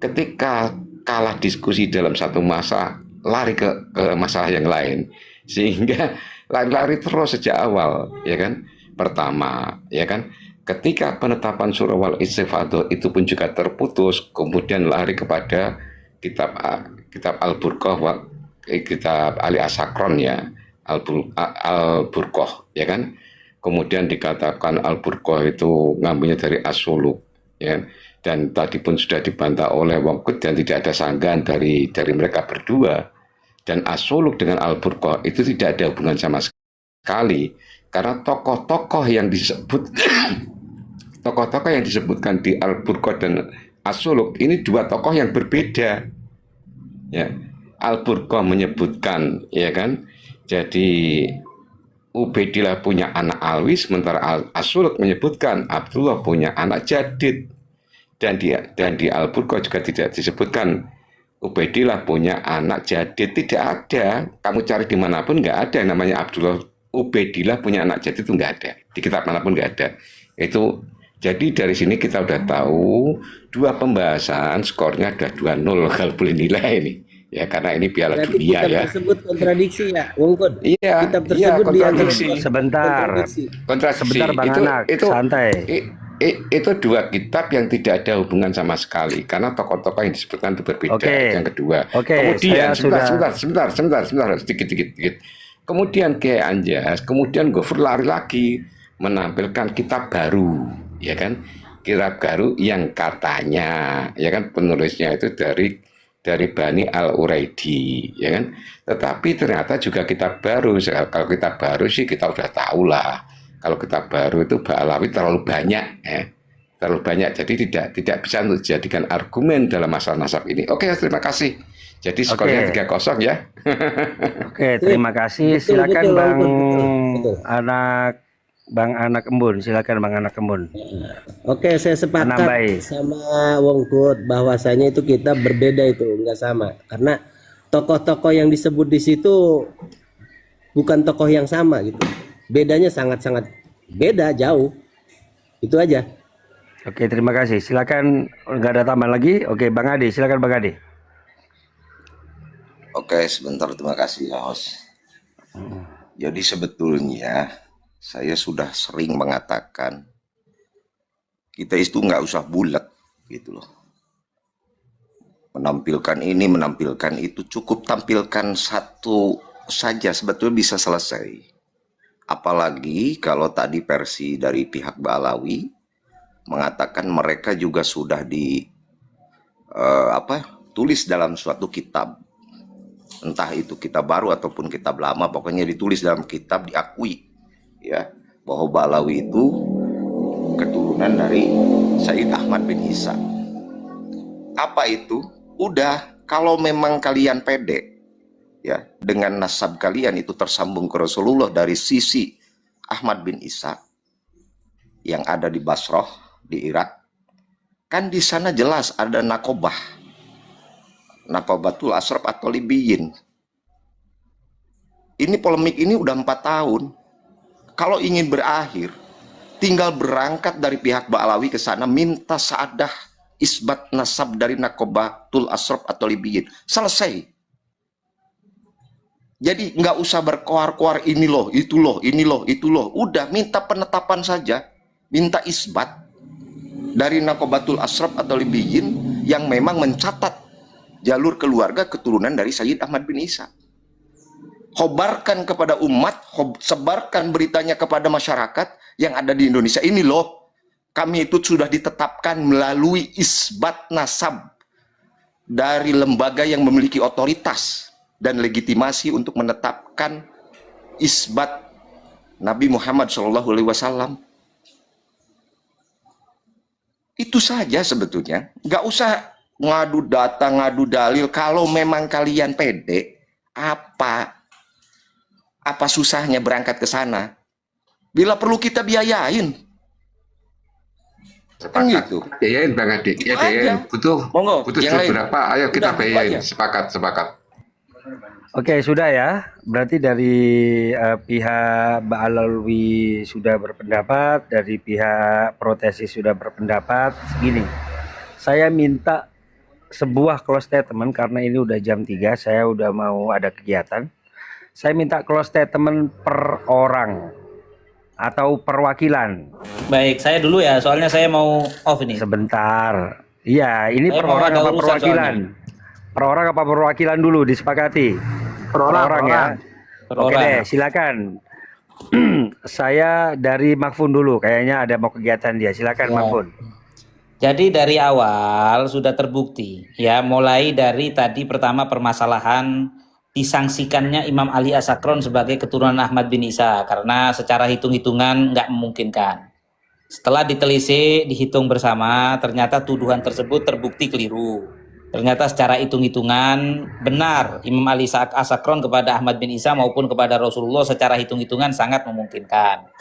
Ketika kalah diskusi dalam satu masa, lari ke masalah yang lain. Sehingga lari-lari terus sejak awal, ya kan? Pertama, ya kan? Ketika penetapan surah wal istifadah itu pun juga terputus, kemudian lari kepada kitab Al-Burqah, kitab Ali Asakron ya, Al-Burqah, ya kan? Kemudian dikatakan Al-Burqah itu ngambilnya dari As-Suluk, ya. Dan tadi pun sudah dibantah oleh Wongkut dan tidak ada sanggahan dari mereka berdua. Dan As-Suluk dengan Al-Burqah itu tidak ada hubungan sama sekali, karena tokoh-tokoh yang disebutkan di Al-Burqah dan As-Suluk ini dua tokoh yang berbeda. Ya, Al-Burqah menyebutkan, ya kan, jadi Ubaidillah punya anak Alwi, sementara As-Suluk menyebutkan Abdullah punya anak Jadid. Dan di Al-Burqah juga tidak disebutkan Ubaidillah punya anak Jadid, tidak ada. Kamu cari dimanapun nggak ada yang namanya Abdullah Ubaidillah punya anak Jadid, itu nggak ada. Di kitab manapun nggak ada. Itu jadi dari sini kita udah tahu dua pembahasan skornya ada 2-0 kalau boleh nilai ini. Ya karena ini Piala Berarti Dunia kitab ya. tersebut kontradiksi ya, Wongkut? Iya, Kitab iya, tersebut kontradiksi. Sebentar. Kontradiksi. Sebentar, Bang Anak, santai. Itu dua kitab yang tidak ada hubungan sama sekali karena tokoh-tokoh yang disebutkan itu berbeda. Oke. Yang kedua, Oke, kemudian saya sebentar, sedikit. Kemudian Kiai Anjas, kemudian Gofur lari lagi menampilkan kitab baru, ya kan? Kitab baru yang katanya, ya kan, penulisnya itu dari Bani Al-Uraidi, ya kan? Tetapi ternyata juga kitab baru. Kalau kitab baru sih kita udah tahu lah. Kalau kitab baru itu Ba'alawi terlalu banyak, terlalu banyak. Jadi tidak bisa untuk dijadikan argumen dalam masalah nasab ini. Oke, terima kasih. Jadi skornya 3-0 ya. Oke, terima kasih. Betul, Silakan betul, Bang betul. Anak Embun. Silakan Bang Anak Embun. Oke, saya sepakat Menambahi. sama Wongkut bahwasanya itu kita berbeda, itu enggak sama. Karena tokoh-tokoh yang disebut di situ bukan tokoh yang sama gitu. Bedanya sangat-sangat beda, jauh. Itu aja. Oke, terima kasih. Silakan, nggak ada tambahan lagi. Oke, Bang Ade, silakan Bang Ade. Oke, sebentar, terima kasih ya, host. Jadi sebetulnya saya sudah sering mengatakan kita itu nggak usah bulat gitu loh. Menampilkan ini, menampilkan itu, cukup tampilkan satu saja sebetulnya bisa selesai. Apalagi kalau tadi versi dari pihak Ba'alawi mengatakan mereka juga sudah tulis dalam suatu kitab, entah itu kitab baru ataupun kitab lama, pokoknya ditulis dalam kitab, diakui, ya, bahwa Ba'alawi itu keturunan dari Sayyid Ahmad bin Isa. Apa itu? Udah, kalau memang kalian pede ya dengan nasab kalian itu tersambung ke Rasulullah dari sisi Ahmad bin Isa yang ada di Basrah di Irak, kan di sana jelas ada Nakobatul Ashraf atau Libiyin. Ini polemik ini udah 4 tahun. Kalau ingin berakhir, tinggal berangkat dari pihak Ba'alawi ke sana, minta saadah isbat nasab dari Nakobatul Ashraf atau Libiyin. Selesai. Jadi nggak usah berkoar-koar ini loh, itu loh, ini loh, itu loh. Udah minta penetapan saja, minta isbat dari Nakobatul Ashraf atau Libiyin yang memang mencatat jalur keluarga keturunan dari Sayyid Ahmad bin Isa. Khobarkan kepada umat, sebarkan beritanya kepada masyarakat yang ada di Indonesia. Ini loh, kami itu sudah ditetapkan melalui isbat nasab dari lembaga yang memiliki otoritas dan legitimasi untuk menetapkan isbat Nabi Muhammad SAW. Itu saja sebetulnya. Nggak usah ngadu data, ngadu dalil. Kalau memang kalian pede, apa susahnya berangkat ke sana? Bila perlu kita biayain. Sepakat. Gitu. Biayain Bang Adi. Ya biayain. Butuh duit berapa? Ayo kita biayain. Sepakat. Oke, sudah ya. Berarti dari pihak Ba'alawi sudah berpendapat, dari pihak protesis sudah berpendapat. Segini, saya minta sebuah close statement karena ini udah jam 3, saya udah mau ada kegiatan. Saya minta close statement per orang atau perwakilan. Baik, saya dulu ya, soalnya saya mau off ini. Sebentar. Iya, ini Saya per mau orang ada apa urusan perwakilan? Per orang apa perwakilan dulu disepakati? Per orang ya. Per Oke orang. deh, silakan. Saya dari Makfun dulu, kayaknya ada mau kegiatan dia. Silakan Ya. Makfun. Jadi dari awal sudah terbukti ya, mulai dari tadi pertama permasalahan disangsikannya Imam Ali As-Sakron sebagai keturunan Ahmad bin Isa karena secara hitung-hitungan nggak memungkinkan. Setelah ditelisik, dihitung bersama, ternyata tuduhan tersebut terbukti keliru. Ternyata secara hitung-hitungan benar Imam Ali As-Sakron kepada Ahmad bin Isa maupun kepada Rasulullah secara hitung-hitungan sangat memungkinkan.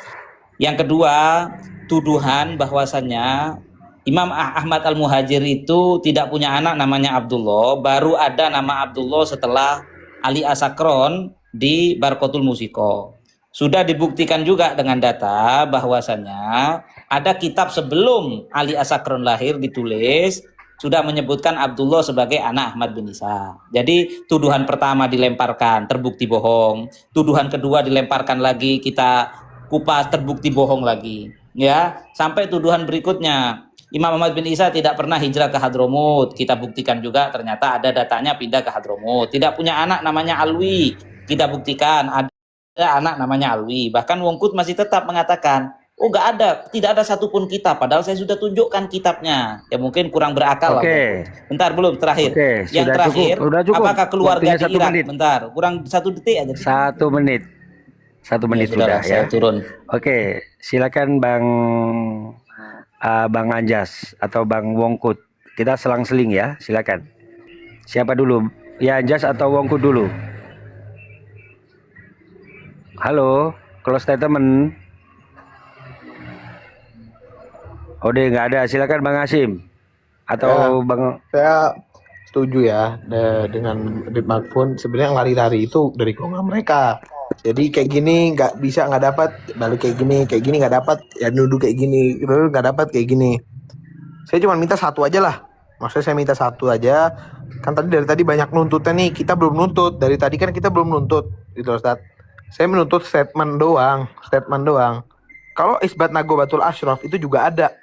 Yang kedua, tuduhan bahwasannya Imam Ahmad Al-Muhajir itu tidak punya anak namanya Abdullah, baru ada nama Abdullah setelah Ali As-Sakron di Barqatul Musiko. Sudah dibuktikan juga dengan data bahwasannya ada kitab sebelum Ali As-Sakron lahir ditulis sudah menyebutkan Abdullah sebagai anak Ahmad bin Isa. Jadi tuduhan pertama dilemparkan terbukti bohong, tuduhan kedua dilemparkan lagi kita kupas terbukti bohong lagi, ya. Sampai tuduhan berikutnya Imam Ahmad bin Isa tidak pernah hijrah ke Hadramut. Kita buktikan juga ternyata ada datanya pindah ke Hadramut. Tidak punya anak namanya Alwi. Kita buktikan ada anak namanya Alwi. Bahkan Wongkut masih tetap mengatakan, oh nggak ada, tidak ada satupun kitab. Padahal saya sudah tunjukkan kitabnya. Ya mungkin kurang berakal lah. Bentar belum terakhir. Yang terakhir, cukup. apakah keluarga di Irak? Menit. Bentar, kurang 1 detik aja. 1 menit. 1 menit sudah ya. Saya turun. Oke, silakan Bang Anjas atau Bang Wongkut. Kita selang-seling ya, silakan. Siapa dulu? Ya Anjas atau Wongkut dulu? Halo, close statement. Oh deh, nggak ada. Silakan Bang Hasim atau Bang. Saya setuju ya dengan Makfun. Sebenarnya yang lari-lari itu dari golongan mereka. Jadi kayak gini nggak dapat, balik kayak gini nggak dapat, ya nuduh kayak gini, nggak dapat kayak gini. Saya cuma minta satu aja lah. Maksudnya saya minta satu aja. Kan dari tadi banyak nuntutnya nih, kita belum nuntut. Dari tadi kan kita belum nuntut, gitu Ustaz. Saya menuntut statement doang. Kalau isbat Nagobatul Ashraf itu juga ada.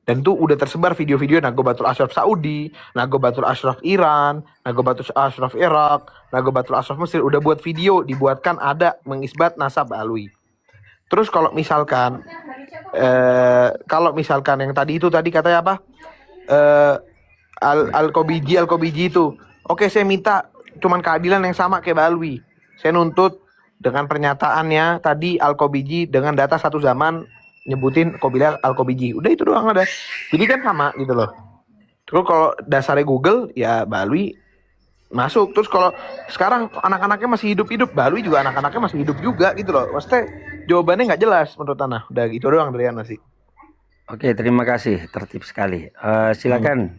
Dan itu udah tersebar video-video Nagobatul Ashraf Saudi, Nagobatul Ashraf Iran, Nagobatul Ashraf Irak, Nagobatul Ashraf Mesir. Udah buat video, dibuatkan ada mengisbat nasab Alwi. Terus kalau misalkan yang tadi katanya apa? Al-Qobiji itu. Oke, saya minta cuman keadilan yang sama kayak Alwi. Saya nuntut dengan pernyataannya tadi Al-Qabiji dengan data satu zaman nyebutin Qabilah Al-Qabiji. Udah itu doang ada. Jadi kan sama gitu loh. Terus kalau dasarnya Google ya Balwi masuk. Terus kalau sekarang anak-anaknya masih hidup-hidup, Balwi juga anak-anaknya masih hidup juga gitu loh. Maksudnya jawabannya nggak jelas menurut Ana. Udah gitu doang dari Ana sih. Oke, terima kasih. Tertib sekali. Silakan.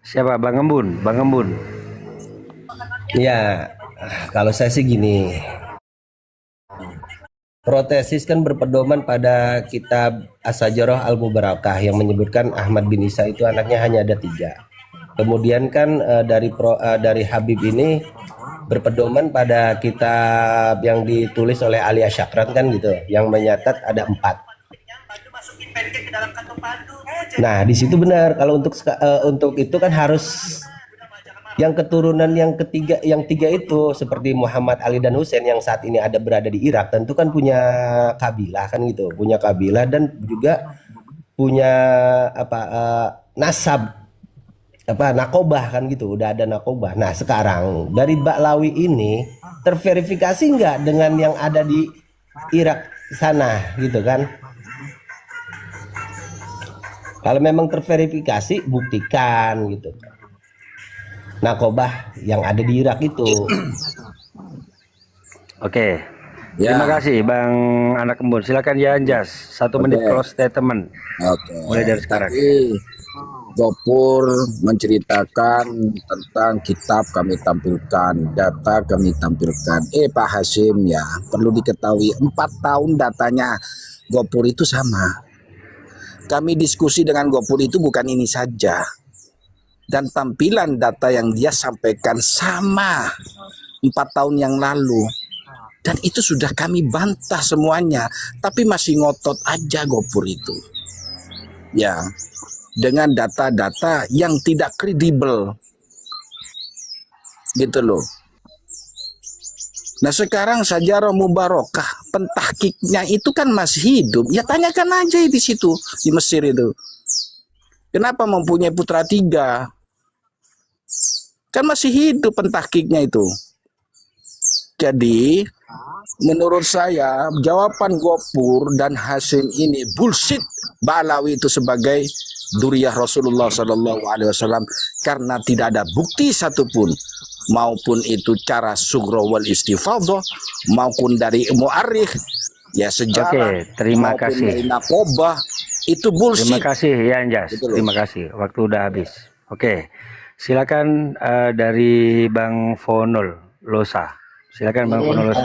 Siapa? Bang Embun. Bang Embun. Ya, kalau saya sih gini, protesis kan berpedoman pada kitab As-Sajarah Al-Mubarakah yang menyebutkan Ahmad bin Isa itu anaknya hanya ada 3. Kemudian kan dari Habib ini berpedoman pada kitab yang ditulis oleh Ali Asyakran kan gitu, yang menyatat ada 4. Nah, di situ benar kalau untuk itu kan harus yang keturunan yang ketiga, yang 3 itu seperti Muhammad Ali dan Husain yang saat ini berada di Irak, tentu kan punya kabilah kan gitu, punya kabilah dan juga punya nasab nakobah kan gitu, udah ada nakobah. Nah sekarang dari Ba'lawi ini terverifikasi nggak dengan yang ada di Irak sana gitu kan? Kalau memang terverifikasi buktikan gitu. Nakobah yang ada di Irak itu. Oke. Ya. Terima kasih Bang Anak Kembun. Silakan ya Anjas. 1 menit close statement. Oke. Mulai dari sekarang. Tadi Gopur menceritakan tentang kitab kami tampilkan, data kami tampilkan. Pak Hasim ya, perlu diketahui 4 tahun datanya Gopur itu sama. Kami diskusi dengan Gopur itu bukan ini saja. Dan tampilan data yang dia sampaikan sama 4 tahun yang lalu. Dan itu sudah kami bantah semuanya. Tapi masih ngotot aja Gopur itu. Ya, dengan data-data yang tidak kredibel. Gitu loh. Nah sekarang Sajarah Mubarakah, pentahkiknya itu kan masih hidup. Ya tanyakan aja di situ, di Mesir itu. Kenapa mempunyai putra 3? Kan masih hidup pentahkiknya itu. Jadi menurut saya jawaban Gopur dan Hasim ini bullshit. Ba'lawi itu sebagai duriyah Rasulullah SAW karena tidak ada bukti satupun, maupun itu cara sughra wal istifadhah maupun dari mu'arrikh ya sejarah. Oke, terima maupun kasih. dari nakobah itu bullshit. Terima kasih ya Anjas. Gitu loh. Terima kasih. Waktu udah habis. Oke. Silakan dari Bang Fonol Losa. Silakan Bang Fonol Losa.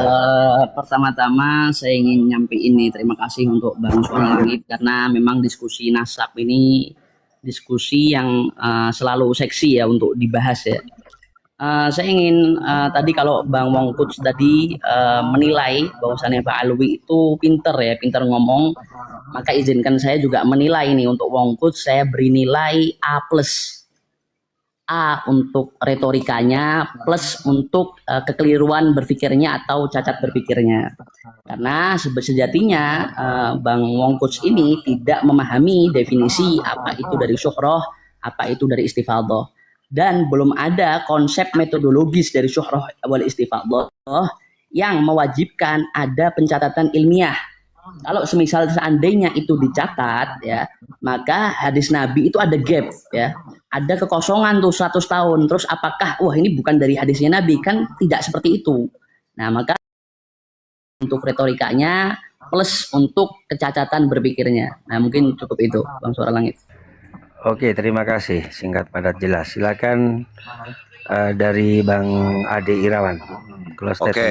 Pertama-tama saya ingin nyampein nih terima kasih untuk Bang Suara Langit karena memang diskusi nasab ini diskusi yang selalu seksi ya untuk dibahas ya. Saya ingin tadi kalau Bang Wongkuts tadi menilai bahwasannya Pak Alwi itu pinter ya, pinter ngomong, maka izinkan saya juga menilai nih untuk Wongkuts saya beri nilai A+. A untuk retorikanya plus untuk kekeliruan berpikirnya atau cacat berpikirnya. Karena sejatinya Bang Wongkuts ini tidak memahami definisi apa itu dari syuhroh, apa itu dari istifadhah. Dan belum ada konsep metodologis dari syuhroh wal istifadhah yang mewajibkan ada pencatatan ilmiah. Kalau semisal seandainya itu dicatat ya, maka hadis Nabi itu ada gap ya. Ada kekosongan tuh 100 tahun. Terus apakah wah ini bukan dari hadisnya Nabi? Kan tidak seperti itu. Nah, maka untuk retorikanya plus untuk kecacatan berpikirnya. Nah, mungkin cukup itu Bang Suara Langit. Oke, terima kasih. Singkat padat jelas. Silakan dari Bang Ade Irawan. Close statement. Oke.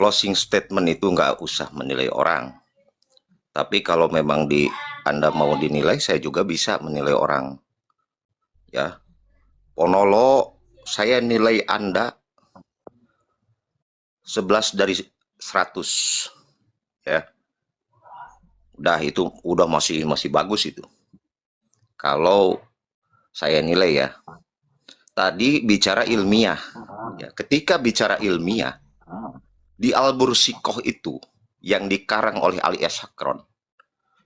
Closing statement itu nggak usah menilai orang. Tapi kalau memang Anda mau dinilai, saya juga bisa menilai orang. Ya, Ponolo, saya nilai Anda 11 dari 100. Ya, udah itu udah masih bagus itu. Kalau saya nilai ya, tadi bicara ilmiah. Ya, ketika bicara ilmiah, di Al-Bursikoh itu yang dikarang oleh Ali Asyakron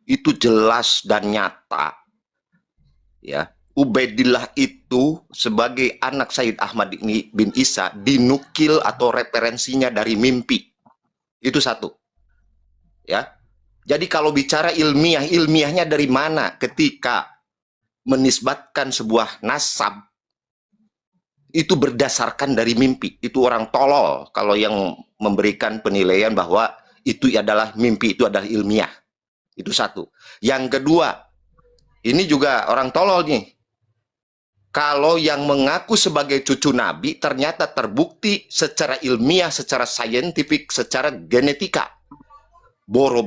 itu jelas dan nyata ya, Ubaidillah itu sebagai anak Sayyid Ahmad bin Isa dinukil atau referensinya dari mimpi. Itu satu. Ya. Jadi kalau bicara ilmiah, ilmiahnya dari mana ketika menisbatkan sebuah nasab itu berdasarkan dari mimpi. Itu orang tolol kalau yang memberikan penilaian bahwa itu adalah mimpi, itu adalah ilmiah. Itu satu. Yang kedua, ini juga orang tolol nih. Kalau yang mengaku sebagai cucu Nabi ternyata terbukti secara ilmiah, secara saintifik, secara genetika. Boro